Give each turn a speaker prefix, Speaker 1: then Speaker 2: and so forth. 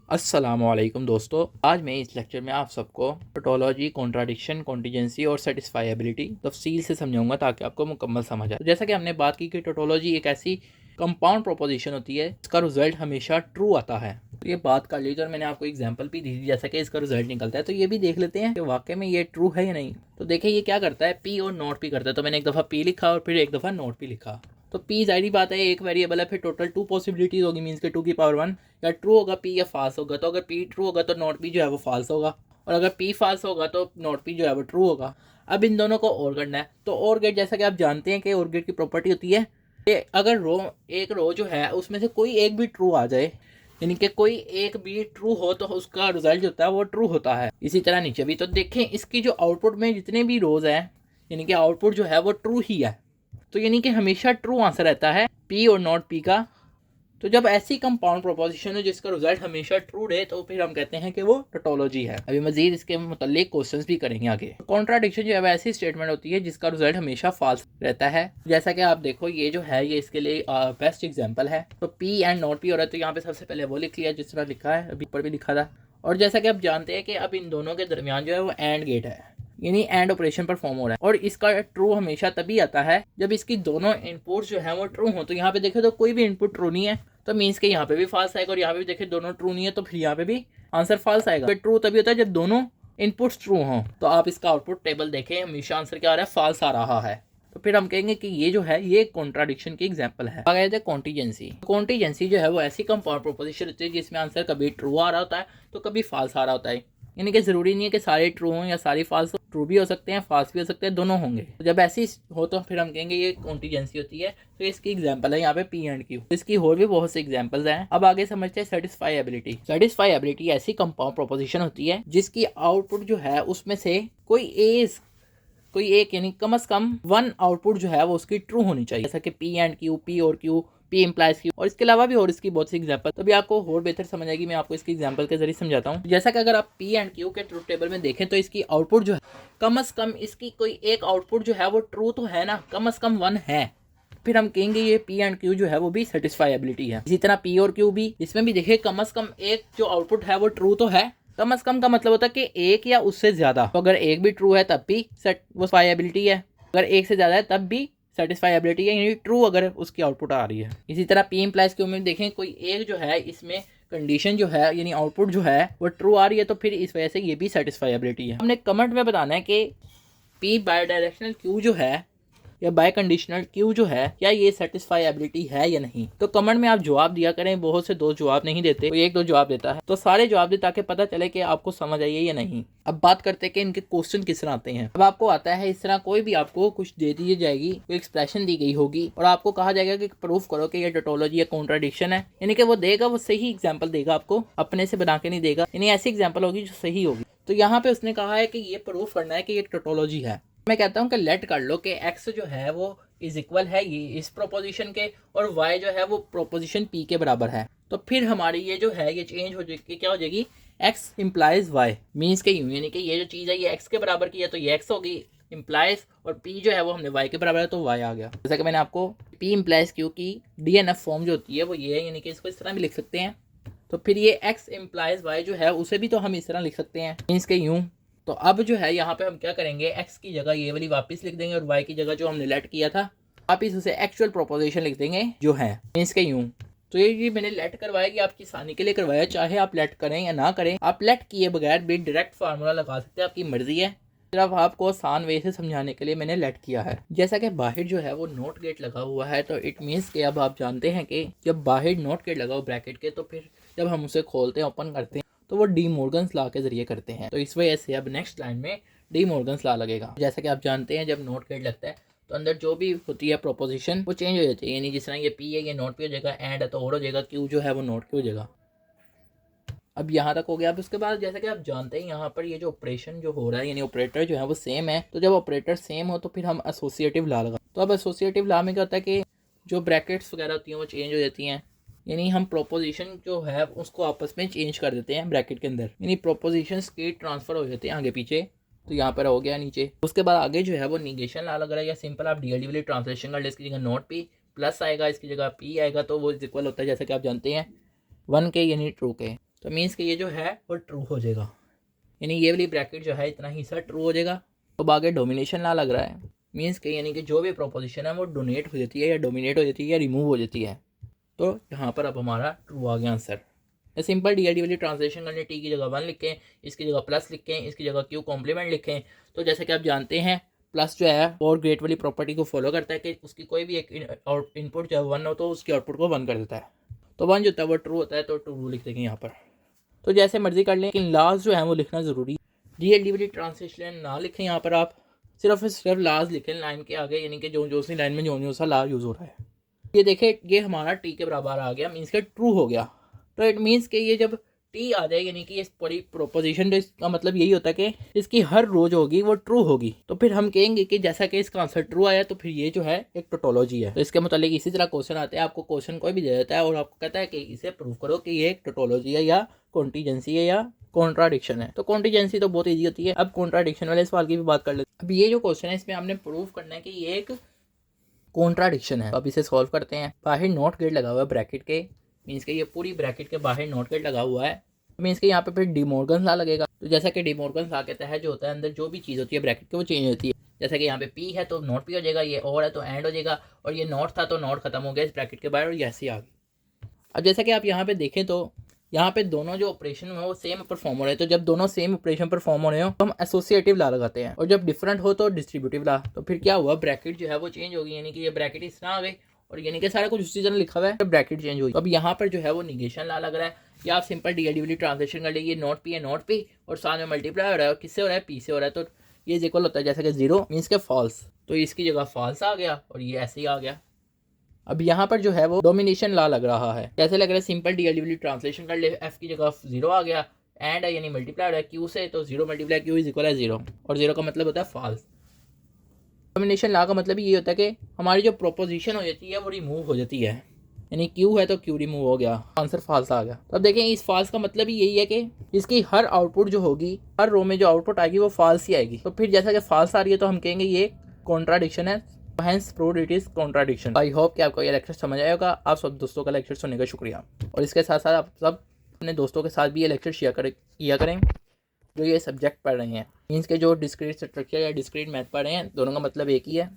Speaker 1: अस्सलामुअलैकुम दोस्तों, आज मैं इस लेक्चर में आप सबको टोटोलॉजी, कॉन्ट्राडिक्शन, कॉन्टीजेंसी और सेटिस्फाइबिलिटी तफसील से समझाऊंगा ताकि आपको मुकम्मल समझ आए। तो जैसा कि हमने बात की कि टोटोलॉजी एक ऐसी कंपाउंड प्रोपोजिशन होती है इसका रिजल्ट हमेशा ट्रू आता है। तो ये बात कर लीजिए और मैंने आपको एग्जांपल भी दी थी जैसा कि इसका रिजल्ट निकलता है। तो ये भी देख लेते हैं कि वाकई में ये ट्रू है या नहीं। तो देखिए ये क्या करता है, पी और नॉट पी करता है। तो मैंने एक दफ़ा पी लिखा और फिर एक दफ़ा नॉट पी लिखा। तो पी जाहिर बात है एक वेरिएबल है, फिर टोटल 2 पॉसिबिलिटीज होगी, मीन्स के 2 की पावर 1 या ट्रू होगा पी या फाल्स होगा। तो अगर पी ट्रू होगा तो नॉट पी जो है वो फाल्स होगा, और अगर पी फाल्स होगा तो नॉट पी जो है वो ट्रू होगा। अब इन दोनों को और करना है। तो और गेट जैसा कि आप जानते हैं कि और गेट की प्रॉपर्टी होती है कि अगर एक रो जो है उसमें से कोई एक भी ट्रू आ जाए, यानी कि कोई एक भी ट्रू हो तो उसका रिजल्ट जो होता है वो ट्रू होता है। इसी तरह नीचे भी। तो देखें इसकी जो आउटपुट में जितने भी रोज हैं यानी कि आउटपुट जो है वो ट्रू ही है। तो यानी कि हमेशा ट्रू आंसर रहता है पी और नॉट पी का। तो जब ऐसी कंपाउंड प्रोपोजिशन है जिसका रिजल्ट हमेशा ट्रू रहे तो फिर हम कहते हैं कि वो टोटोलॉजी है। अभी मजीद इसके मुतालिक क्वेश्चंस भी करेंगे आगे। कॉन्ट्राडिक्शन जो है वैसी स्टेटमेंट होती है जिसका रिजल्ट हमेशा फॉल्स रहता है। जैसा कि आप देखो ये जो है ये इसके लिए बेस्ट एग्जांपल है। तो पी एंड नॉट पी हो रहा है तो यहाँ पे सबसे पहले वो लिख लिया जिस तरह लिखा है, अभी ऊपर भी लिखा था। और जैसा कि आप जानते हैं कि अब इन दोनों के दरमियान जो है वो एंड गेट है, यानी एंड ऑपरेशन परफॉर्म हो रहा है। और इसका ट्रू हमेशा तभी आता है जब इसकी दोनों इनपुट्स जो है वो ट्रू हो। तो यहाँ पे देखे तो कोई भी इनपुट ट्रू नहीं है, तो मीन्स के यहाँ पे भी फॉल्स आएगा, और यहाँ पे भी देखे दोनों ट्रू नहीं है तो फिर यहाँ पे भी आंसर फॉल्स आएगा। तो ट्रू तभी होता है जब दोनों इनपुट्स ट्रू हों। तो आप इसका आउटपुट टेबल देखें, हमेशा आंसर क्या आ रहा है, फॉल्स आ रहा है। तो फिर हम कहेंगे कि ये जो है ये कॉन्ट्राडिक्शन की एग्जांपल है। आगे जाए कॉन्टीजेंसी। कॉन्टीजेंसी जो है वो ऐसी कंपाउंड प्रोपोजिशन होती है जिसमें आंसर कभी ट्रू आ रहा होता है तो कभी फॉल्स आ रहा होता है। यानी कि जरूरी नहीं है कि सारे ट्रू हों या सारी फॉल्स हो, ट्रू भी हो सकते हैं फॉल्स भी हो सकते हैं, दोनों होंगे। तो जब ऐसी हो तो फिर हम कहेंगे ये कॉन्टीजेंसी होती है। तो इसकी एग्जांपल है यहाँ पे पी एंड क्यू। इसकी और भी बहुत से एग्जांपल्स हैं। अब आगे समझते हैं सेटिस्फाइबिलिटी। सेटिस्फाइबिलिटी ऐसी कंपाउंड प्रोपोजिशन होती है जिसकी आउटपुट जो है उसमें से कोई एक यानी कम से कम वन आउटपुट जो है वो उसकी ट्रू होनी चाहिए। जैसा कि पी एंड क्यू, पी और क्यू, पी इम्प्लाइज क्यू, और इसके अलावा भी और इसकी बहुत सी एग्जांपल। तो भी आपको और बेहतर समझ आएगी, मैं आपको इसकी एग्जांपल के जरिए समझाता हूँ। जैसा कि अगर आप पी एंड क्यू के ट्रूथ टेबल में देखें तो इसकी आउटपुट जो है कम से कम इसकी कोई एक आउटपुट जो है वो ट्रू तो है ना, कम से कम वन है। फिर हम कहेंगे ये पी एंड क्यू जो है वो भी सेटिस्फाइबिलिटी है। इसी तरह पी और क्यू भी, इसमें भी देखिए कम से कम एक जो आउटपुट है वो ट्रू तो है। कम से कम का मतलब होता है कि एक या उससे ज्यादा। तो अगर एक भी ट्रू है तब भी सेटिस्फाइबिलिटी है, अगर एक से ज्यादा है तब भी सेटिस्फाइबिलिटी है, यानी ट्रू अगर उसकी आउटपुट आ रही है। इसी तरह पी इम्प्लाइज क्यू में देखें कोई एक जो है इसमें कंडीशन जो है यानी आउटपुट जो है वो ट्रू आ रही है तो फिर इस वजह से ये भी सेटिस्फाइबिलिटी है। हमने कमेंट में बताना है कि पी बाई डायरेक्शनल क्यू जो है या बाय कंडीशनल क्यू जो है क्या ये सेटिस्फाइबिलिटी है या नहीं। तो कमेंट में आप जवाब दिया करें। बहुत से दोस्त जवाब नहीं देते, कोई एक दो जवाब देता है, तो सारे जवाब दे ताकि पता चले कि आपको समझ आई है या नहीं। अब बात करते हैं कि इनके क्वेश्चन किस तरह आते हैं। अब आपको आता है इस तरह, कोई भी आपको कुछ दे दी जाएगी, कोई एक्सप्रेशन दी गई होगी और आपको कहा जाएगा कि प्रूफ करो कि ये टोटोलॉजी या कॉन्ट्राडिक्शन है। यानी कि वो देगा, वो सही एग्जाम्पल देगा, आपको अपने से बना के नहीं देगा, यानी ऐसी एग्जाम्पल होगी जो सही होगी। तो यहाँ पे उसने कहा है कि ये प्रूफ करना है कि ये टोटोलॉजी है। मैं कहता हूँ कि लेट कर लो कि x जो है वो इज इक्वल है ये इस प्रोपोजिशन के, और y जो है वो प्रोपोजिशन p के बराबर है। तो फिर हमारी ये जो है ये चेंज हो जाएगी, क्या हो जाएगी, x इम्प्लाइज y, मीन्स के यूं यानी कि ये जो चीज़ है ये x के बराबर की है तो ये x होगी इम्प्लाइज, और p जो है वो हमने y के बराबर है तो y आ गया। जैसा कि मैंने आपको p इम्प्लाइज q की DNF फॉर्म जो होती है वो ये है, यानी कि इसको इस तरह भी लिख सकते हैं। तो फिर ये x इम्प्लाइज y जो है उसे भी तो हम इस तरह लिख सकते हैं, मीन्स के यूं। तो अब जो है यहाँ पे हम क्या करेंगे, x की जगह ये वाली वापस लिख देंगे और y की जगह जो हमने लेट किया था वापस उसे एक्चुअल प्रोपोजिशन लिख देंगे जो है, मीन्स के यूं। तो ये मैंने लेट करवाया कि आपकी आसानी के लिए करवाया, चाहे आप लेट करें या ना करें, आप लेट किए बगैर भी डायरेक्ट फार्मूला लगा सकते हैं, आपकी मर्जी है। सिर्फ आपको आसान वे से समझाने के लिए मैंने लेट किया है। जैसा कि बाहर जो है वो नोट गेट लगा हुआ है तो इट मीन्स कि अब आप जानते हैं कि जब बाहर नोट गेट लगा हो ब्रैकेट के, तो फिर जब हम उसे खोलते हैं, ओपन करते हैं, तो वो डी मॉर्गन्स लॉ के जरिए करते हैं। तो इस वजह से अब नेक्स्ट लाइन में डी मॉर्गन्स लॉ लगेगा। जैसा कि आप जानते हैं जब नोट गेट लगता है तो अंदर जो भी होती है प्रोपोजिशन वो चेंज हो जाती है, यानी जिस तरह ये पी है ये नोट पी हो जाएगा, एंड है तो और हो जाएगा, क्यू जो है वो नोट क्यू हो जाएगा। अब यहाँ तक हो गया। अब उसके बाद जैसा कि आप जानते हैं यहाँ पर ये जो ऑपरेशन जो हो रहा है यानी ऑपरेटर जो है वो सेम है। तो जब ऑपरेटर सेम हो तो फिर हम एसोसिएटिव लॉ लगा। तो अब एसोसिएटिव लॉ में क्या होता है कि जो ब्रैकेट्स वगैरह होती हैं वो चेंज हो जाती हैं, यानी हम प्रोपोजिशन जो है उसको आपस में चेंज कर देते हैं ब्रैकेट के अंदर, यानी प्रोपोजिशंस के ट्रांसफर हो जाते हैं आगे पीछे। तो यहाँ पर हो गया नीचे। उसके बाद आगे जो है वो निगेशन लॉ लग रहा है, या सिंपल आप डीएलडी वाली ट्रांसलेशन कर ले, इसकी जगह नोट पी प्लस आएगा, इसकी जगह पी आएगा, तो वो इक्वल होता है जैसा कि आप जानते हैं 1 के यानी ट्रू के। तो मीन्स कि ये जो है वो ट्रू हो जाएगा, यानी ये वाली ब्रैकेट जो है इतना हिस्सा ट्रू हो जाएगा। तो आगे डोमिनेशन ला लग रहा है, मीन्स कि यानी कि जो भी प्रोपोजिशन है वो डोनेट हो जाती है या डोमिनेट हो जाती है या रिमूव हो जाती है। तो यहाँ पर अब हमारा ट्रू आ गया आंसर। सिंपल डी वाली ट्रांसलेशन करने, टी की जगह 1 लिखें, इसकी जगह प्लस लिखें, इसकी जगह क्यू कॉम्प्लीमेंट लिखें। तो जैसे कि आप जानते हैं प्लस जो है और ग्रेट वाली प्रॉपर्टी को फॉलो करता है कि उसकी कोई भी एक इनपुट जो है 1 हो तो उसकी आउटपुट को 1 कर देता है। तो 1 जो होता है वो ट्रू होता है, तो ट्रू लिख देंगे यहाँ पर। तो जैसे मर्जी कर लें, लेकिन लास्ट जो है वो लिखना ज़रूरी है। डी वाली ट्रांसलेशन ना लिखें यहाँ पर, आप सिर्फ लास्ट लिखें लाइन के आगे, यानी कि जो सी लाइन में जो सा ला यूज़ हो रहा है। ये देखें, ये हमारा टी के बराबर आ गया, मीन्स के ट्रू हो गया। तो इट मीन्स कि ये जब टी आ जाए, यानी कि इस पूरी प्रोपोजिशन, तो इसका मतलब यही होता है कि इसकी हर रो जो होगी वो ट्रू होगी। तो फिर हम कहेंगे कि जैसा कि इसका आंसर ट्रू आया तो फिर ये जो है एक टोटोलॉजी है। तो इसके मतलब इसी तरह क्वेश्चन आते हैं, आपको क्वेश्चन कोई भी दे देता है और आपको कहता है कि इसे प्रूव करो कि ये एक टोटोलॉजी है या कॉन्टीजेंसी है या कॉन्ट्राडिक्शन है। तो कॉन्टीजेंसी तो बहुत ईजी होती है। अब कॉन्ट्राडिक्शन वाले सवाल की भी बात कर लेते हैं। अब ये जो क्वेश्चन है इसमें हमने प्रूव करना है कि ये एक कॉन्ट्राडिक्शन है। अब इसे सॉल्व करते हैं। बाहर नॉट गेट लगा हुआ है ब्रैकेट के, मीन्स के ये पूरी ब्रैकेट के बाहर नॉट गेट लगा हुआ है, मीन्स के यहाँ पे फिर डिमॉर्गन लॉ लगेगा। तो जैसा कि डिमॉर्गन लॉ के तहत जो होता है अंदर जो भी चीज़ होती है ब्रैकेट के वो चेंज होती है। जैसा कि यहाँ पे पी है तो नॉट पी हो जाएगा, ये और है तो एंड हो जाएगा, और ये नॉट था तो नॉट खत्म हो गया इस ब्रैकेट के बाहर और ये ऐसे आ गई। अब जैसा कि आप यहाँ पे देखें तो यहाँ पे दोनों जो ऑपरेशन है वो सेम परफॉर्म हो रहे हैं। तो जब दोनों सेम ऑपरेशन परफॉर्म हो रहे हो तो हम एसोसिएटिव लॉ लगाते हैं, और जब डिफरेंट हो तो डिस्ट्रीब्यूटिव लॉ। तो फिर क्या हुआ, ब्रैकेट जो है वो चेंज होगी, यानी कि ये ब्रैकेट इस तरह आ गई और यानी कि सारा कुछ उसी तरह लिखा हुआ है, तो ब्रैकेट चेंज हुई। तो अब यहाँ पर जो है वो निगेशन लॉ लग रहा है, या आप सिंपल डी ट्रांसलेशन कर लीजिए, नॉट पी है नॉट पी और साथ में मल्टीप्लाई हो रहा है, और किससे हो रहा है, पी से हो रहा है। तो ये इक्वल होता है जैसे कि 0 मीन्स के फॉल्स, तो इसकी जगह फॉल्स आ गया और ये ऐसे ही आ गया। अब यहाँ पर जो है वो डोमिनेशन लॉ लग रहा है, कैसे लग रहा है, सिंपल डी ट्रांसलेशन कर ले, एफ की जगह 0 आ गया, एंड है यानी मल्टीप्लाई हो रहा है क्यू से, तो 0 मल्टीप्लाई क्यू इज इक्वल है 0, और 0 का मतलब होता है फॉल्स। डोमिनेशन लॉ का मतलब ये होता है कि हमारी जो प्रोपोजिशन हो जाती है वो रिमूव हो जाती है, यानी क्यू है तो क्यू रिमूव हो गया, आंसर फॉल्स आ गया। तो अब देखें इस फॉल्स का मतलब ही यही है कि इसकी हर आउटपुट जो होगी, हर रो में जो आउटपुट आएगी वो फॉल्स ही आएगी। तो फिर जैसा कि फॉल्स आ रही है तो हम कहेंगे ये कॉन्ट्राडिक्शन है, hence proved it is contradiction. I hope कि आपको ये लेक्चर समझ आया होगा। आप सब दोस्तों का लेक्चर सुनने का शुक्रिया, और इसके साथ साथ आप सब अपने दोस्तों के साथ भी ये लेक्चर शेयर किया करें जो ये सब्जेक्ट पढ़ रहे हैं, मीन्स के जो डिस्क्रीट स्ट्रक्चर या डिस्क्रीट मैथ पढ़ रहे हैं, दोनों का मतलब एक ही है।